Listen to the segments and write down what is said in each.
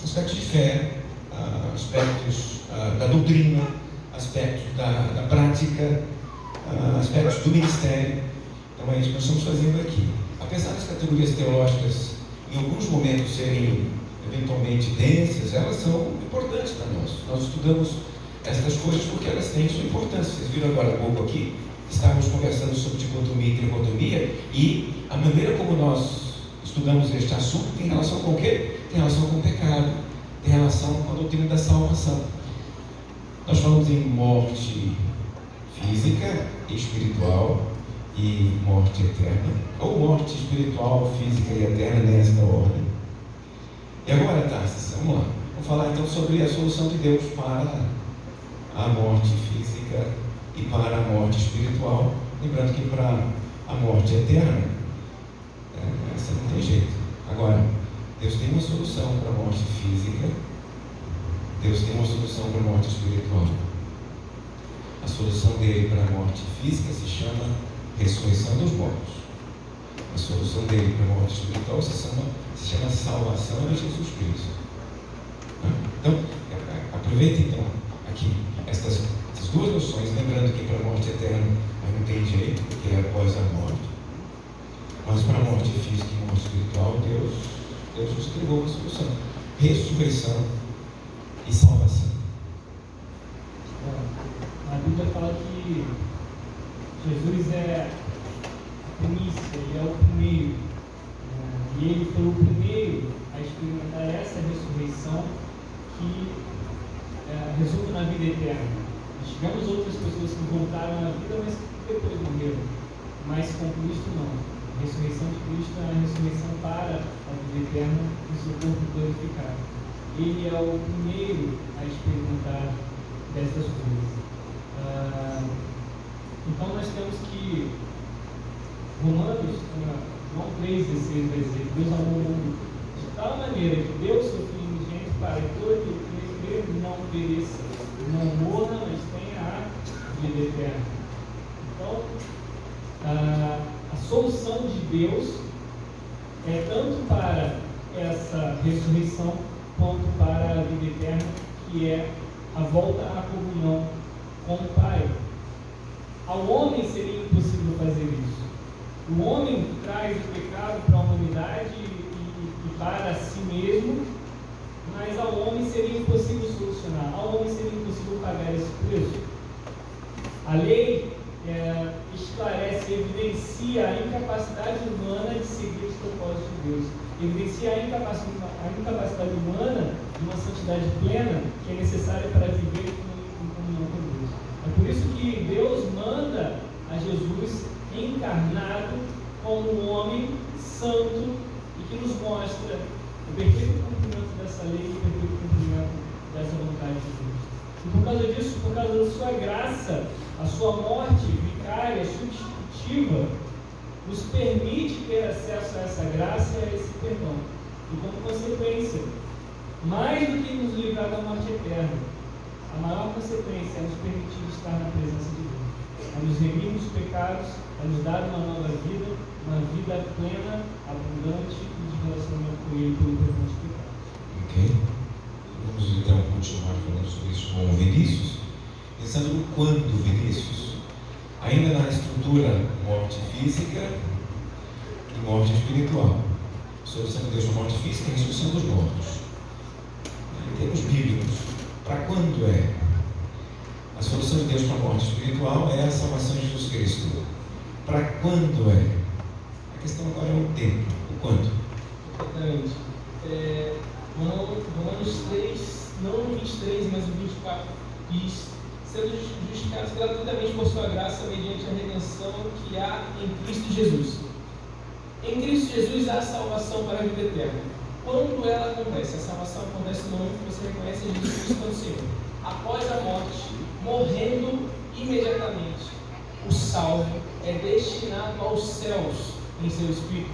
Aspectos de fé, aspectos da doutrina, aspectos da prática, aspectos do ministério. Então é isso que nós estamos fazendo aqui. Apesar das categorias teológicas em alguns momentos serem eventualmente densas, elas são importantes para nós. Nós estudamos estas coisas porque elas têm sua importância. Vocês viram agora há pouco aqui, estávamos conversando sobre dicotomia e tricotomia, e a maneira como nós estudamos este assunto tem relação com o quê? Tem relação com o pecado, tem relação com a doutrina da salvação. Nós falamos em morte física e espiritual e morte eterna, ou morte espiritual, física e eterna nesta ordem. E agora, Tarsis, vamos lá. Vamos falar então sobre a solução de Deus para a morte física e para a morte espiritual. Lembrando que para a morte eterna, essa não tem jeito. Agora, Deus tem uma solução para a morte física, Deus tem uma solução para a morte espiritual. A solução dele para a morte física se chama ressurreição dos mortos. A solução dele para a morte espiritual se chama salvação em Jesus Cristo. Então, aproveita então aqui estas duas noções, lembrando que para a morte eterna não tem jeito, porque é após a morte. Mas para a morte física e morte espiritual, Deus nos entregou uma solução: ressurreição e salvação. A Bíblia fala que Jesus é a primícia, ele é o primeiro, e ele foi o primeiro a experimentar essa ressurreição que resulta na vida eterna. Nós tivemos outras pessoas que voltaram à vida, mas depois morreram, mas com Cristo não. A ressurreição de Cristo é a ressurreição para a vida eterna e seu corpo glorificado. Ele é o primeiro a experimentar dessas coisas. Então nós temos que Romanos, João 3,16 vai dizer: Deus amou o mundo de tal maneira que deu seu Filho unigênito para que todo aquele que crê não pereça, não morra, mas tenha a vida eterna. Então, a solução de Deus é tanto para essa ressurreição quanto para a vida eterna, que é a volta à comunhão com o Pai. Ao homem seria impossível fazer isso. O homem traz o pecado para a humanidade e para si mesmo, mas ao homem seria impossível solucionar, ao homem seria impossível pagar esse preço. A lei esclarece, evidencia a incapacidade humana de seguir os propósitos de Deus, evidencia a incapacidade humana de uma santidade plena que é necessária para viver em comunhão com Deus. É por isso que Deus manda a Jesus encarnado como um homem santo e que nos mostra o perfeito cumprimento dessa lei e o perfeito cumprimento dessa vontade de Deus. E por causa disso, por causa da sua graça, a sua morte vicária, substitutiva, nos permite ter acesso a essa graça e a esse perdão. E como consequência, mais do que nos livrar da morte eterna, a maior consequência é nos permitir estar na presença de Deus, é nos remir dos pecados, é nos dar uma nova vida, uma vida plena, abundante e de relacionamento com Ele pelo perdão dos pecados. Ok? Vamos então continuar falando sobre isso com o Vinícius. Pensando no quando, Vinícius, ainda na estrutura morte física e morte espiritual. A solução de Deus para a morte física é a ressurreição dos mortos. Em termos bíblicos, para quando é? A solução de Deus para a morte espiritual é a salvação de Jesus Cristo. Para quando é? A questão agora é o tempo. O quando? Exatamente. Romanos 3, não o 23, mas o 24, diz: sendo justificados gratuitamente por sua graça, mediante a redenção que há em Cristo Jesus. Em Cristo Jesus há salvação para a vida eterna. Quando ela acontece? A salvação acontece no momento que você reconhece Jesus Cristo como Senhor. Após a morte, morrendo imediatamente, o salvo é destinado aos céus em seu espírito.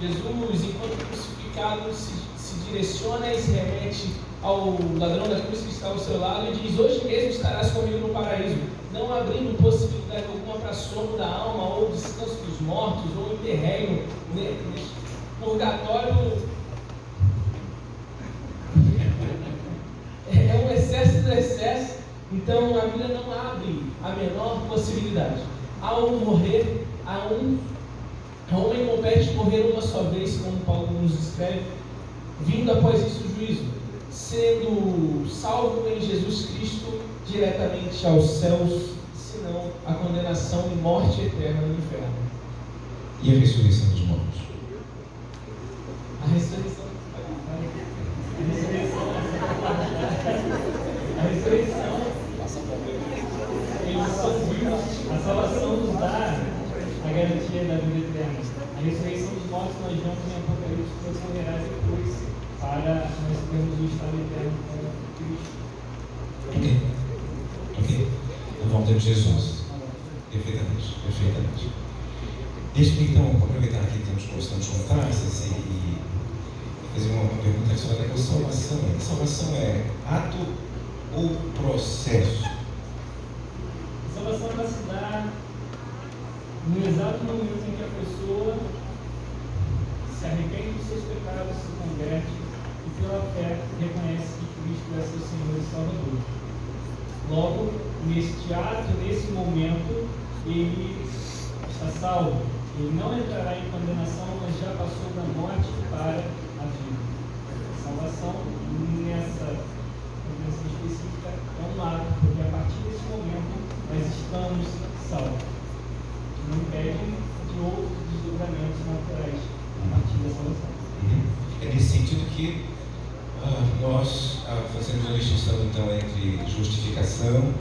Jesus, enquanto crucificado, se direciona e se remete ao ladrão da cruz que está ao seu lado e diz: hoje mesmo estarás comigo no paraíso, não abrindo possibilidade alguma para sono da alma, ou descanso dos mortos, ou interregno, purgatório. excesso, então a Bíblia não abre a menor possibilidade. Ao morrer, a homem compete morrer uma só vez, como Paulo nos escreve, vindo após isso o juízo, sendo salvo em Jesus Cristo diretamente aos céus, senão a condenação e morte eterna no inferno. E a ressurreição dos mortos? A ressurreição, eles são vivos. A salvação nos dá a garantia da vida eterna. A ressurreição dos mortos nós vemos em Apocalipse que ocorrerá depois, para nós termos o estado eterno com Cristo. Ok. Então vamos ter Jesus. Perfeitamente. Deixa eu então aproveitar aqui que estamos juntas e fazer uma pergunta sobre a salvação. A salvação é ato ou processo? A salvação vai se dar no exato momento em que a pessoa se arrepende dos seus pecados, se converte e pela fé reconhece que Cristo é seu Senhor e Salvador. Logo, neste ato, nesse momento, ele está salvo. Ele não entrará em condenação, mas já passou da morte para a vida. A salvação, nessa convenção específica, é um ato, porque a partir desse momento nós estamos salvos. Não impede de outros desdobramentos naturais a partir da salvação. É nesse sentido que nós fazemos a distinção então entre justificação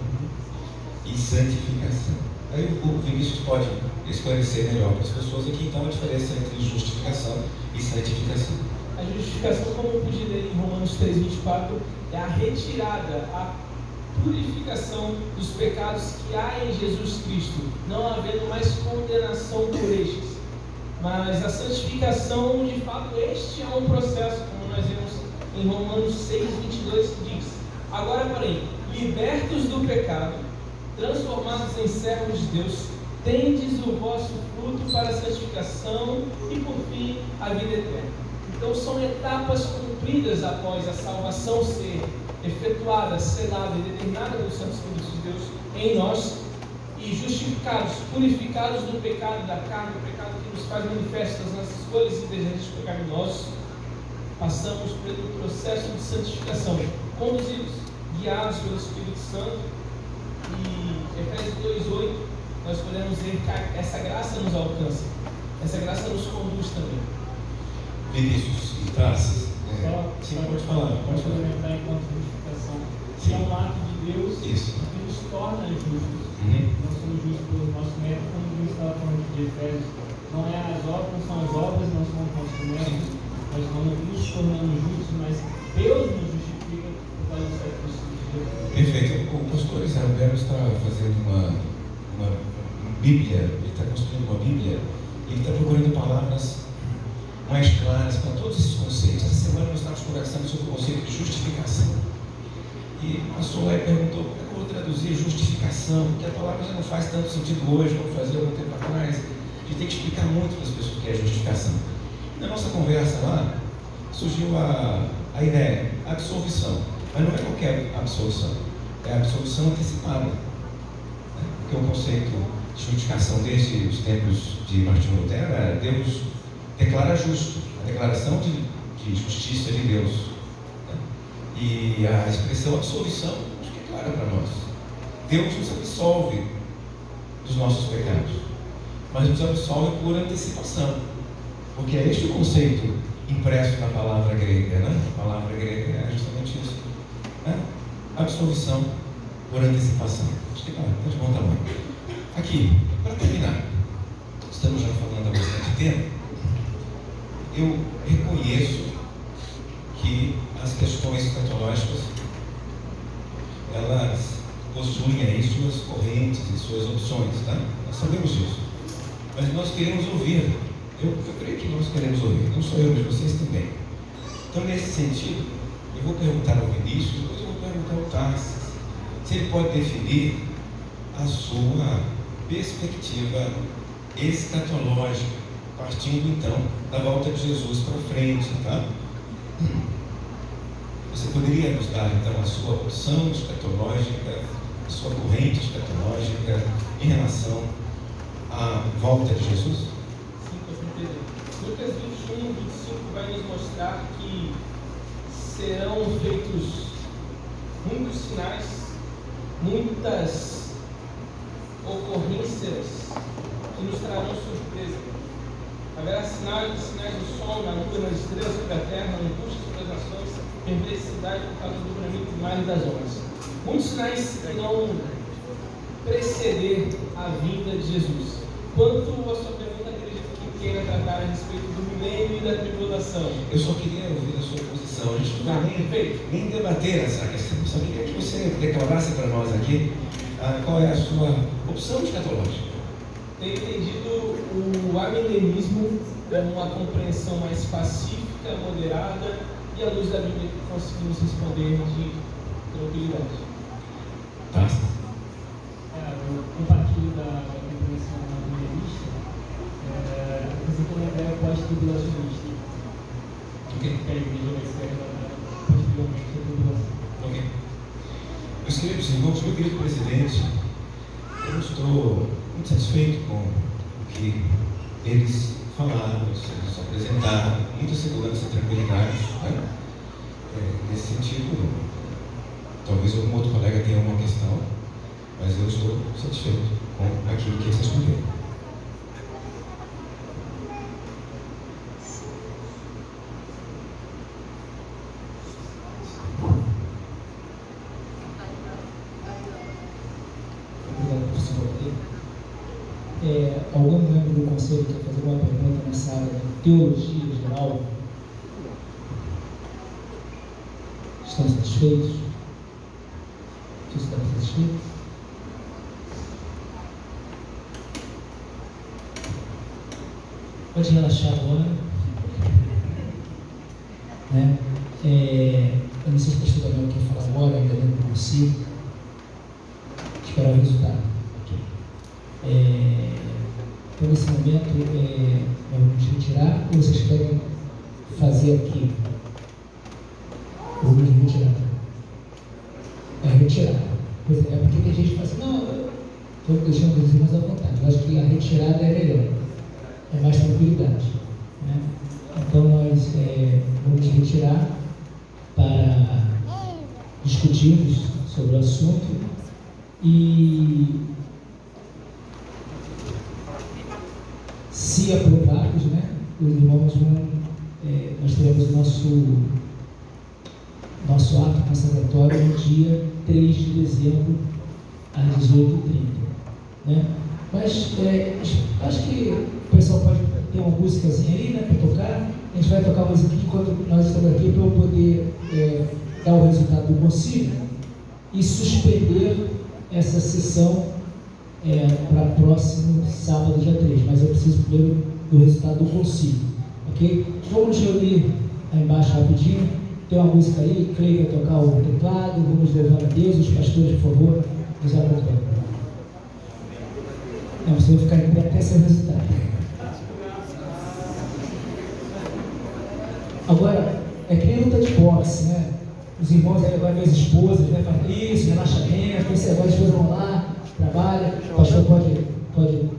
e santificação. Aí o Vinícius pode esclarecer melhor para as pessoas aqui então a diferença entre justificação e santificação. A justificação, como eu pude ler em Romanos 3,24, é a retirada, a purificação dos pecados que há em Jesus Cristo, não havendo mais condenação por estes. Mas a santificação, de fato, este é um processo, como nós vemos em Romanos 6,22, que diz: agora, porém, libertos do pecado, transformados em servos de Deus, tendes o vosso fruto para a santificação e, por fim, a vida eterna. Então, são etapas cumpridas após a salvação ser efetuada, selada e determinada pelo Santo Espírito de Deus em nós, e justificados, purificados do pecado da carne, do pecado que nos faz manifestas nas nossas escolhas e desejos pecaminosos, passamos pelo processo de santificação, conduzidos, guiados pelo Espírito Santo. E Efésios 2,8, nós podemos ver que essa graça nos alcança, essa graça nos conduz também. Vinícius e Tarsis. Sim, pode falar. Pode complementar enquanto justificação. Que é um ato de Deus que nos torna justos. Não somos justos pelo nosso mérito, como o Vinícius estava falando de Efésios. Não é as obras, não são as obras, não são os nossos méritos. Nós não nos tornamos justos, mas Deus nos justifica por causa do sacrifício de Jesus. Perfeito. O pastor Israel Belo está fazendo uma Bíblia, ele está construindo uma Bíblia, ele está procurando palavras mais claras para todos esses conceitos. Essa semana nós estávamos conversando sobre o conceito de justificação. E o pastor lá perguntou: como é que eu vou traduzir justificação? Porque a palavra já não faz tanto sentido hoje, como fazia algum tempo atrás. A gente tem que explicar muito para as pessoas o que é justificação. Na nossa conversa lá, surgiu a ideia, a absolvição. Mas não é qualquer absolvição, é a absolvição antecipada. Porque o conceito de justificação desde os tempos de Martinho Lutero era Deus declara justo, a declaração de justiça de Deus. E a expressão absolvição, acho que é clara para nós. Deus nos absolve dos nossos pecados, mas nos absolve por antecipação. Porque é este o conceito impresso na palavra grega, né? A palavra grega é justamente isso. Absolvição por antecipação. Acho que está de bom tamanho. Aqui, para terminar, estamos já falando há bastante tempo. Eu reconheço que as questões escatológicas elas possuem aí suas correntes e suas opções, tá? Nós sabemos disso. Mas nós queremos ouvir. Eu creio que nós queremos ouvir. Não só eu, mas vocês também. Então, nesse sentido, eu vou perguntar ao Vinícius, depois eu vou perguntar ao Tarsis, se ele pode definir a sua perspectiva escatológica, partindo então da volta de Jesus para frente, tá? Você poderia nos dar, então, a sua opção escatológica, a sua corrente escatológica em relação à volta de Jesus? Sim, com certeza. Lucas 21, 25 vai nos mostrar que serão feitos muitos sinais, muitas ocorrências que nos trarão surpresa. Haverá sinais do sol, na lua, nas estrelas sobre a terra, angústia sobre as nações, perversidade por causa do dobramento do mar e das ondas. Muitos sinais que irão preceder a vinda de Jesus. Quanto a sua pergunta, acredito que queira tratar a respeito do milênio e da tribulação. Eu só queria ouvir a sua posição. A gente não vai nem debater essa questão. Eu só queria que você declarasse para nós aqui qual é a sua opção escatológica. Tenho entendido o amilenismo como uma compreensão mais pacífica, moderada e à luz da Bíblia que conseguimos responder de tranquilidade. Tá? Eu compartilho da compreensão amilenista, apresentando a ideia pós-tribulacionista. Ok. Que a igreja vai ser arrebatada posteriormente à tribulação. Ok. Meus queridos irmãos, meu querido presidente, eu estou muito satisfeito com o que eles falaram, eles apresentaram, muita segurança e tranquilidade, né? Nesse sentido, talvez algum outro colega tenha alguma questão, mas eu estou satisfeito com aquilo que eles responderam. Algum membro do conselho quer fazer uma pergunta nessa área de teologia geral? Estão satisfeitos? Vocês estão satisfeitos? Pode relaxar agora. Né? Eu não sei se o pastor Gabriel quer falar agora, ainda dentro do conselho. Esperar o resultado. Então, nesse momento, vamos retirar ou vocês querem fazer aqui? Vamos retirar. Retirar. Pois é, porque tem gente que fala assim, não, estou deixando os irmãos à vontade. Eu acho que a retirada é melhor. É mais tranquilidade. Né? Então, nós vamos retirar para discutirmos sobre o assunto e, se aprovados, né, os irmãos vão, nós teremos o nosso ato consagratório no dia 3 de dezembro, às 18h30. Né? Mas acho que o pessoal pode ter uma músicazinha aí, né, para tocar. A gente vai tocar uma musiquinha enquanto nós estamos aqui para eu poder dar o resultado do concílio e suspender essa sessão para próximo sábado, dia 3, mas eu preciso primeiro do resultado do concílio, ok? Vamos reunir aí embaixo rapidinho, tem uma música aí, Clay vai tocar o teclado, vamos levar a Deus, os pastores, por favor, nos acompanhem. Não, você vai ficar em pé até seu resultado. Agora, é que nem luta de boxe, né? Os irmãos aí agora, minhas esposas, né? Falam isso, relaxamento, esse negócio, as coisas vão lá, trabalha, o pastor pode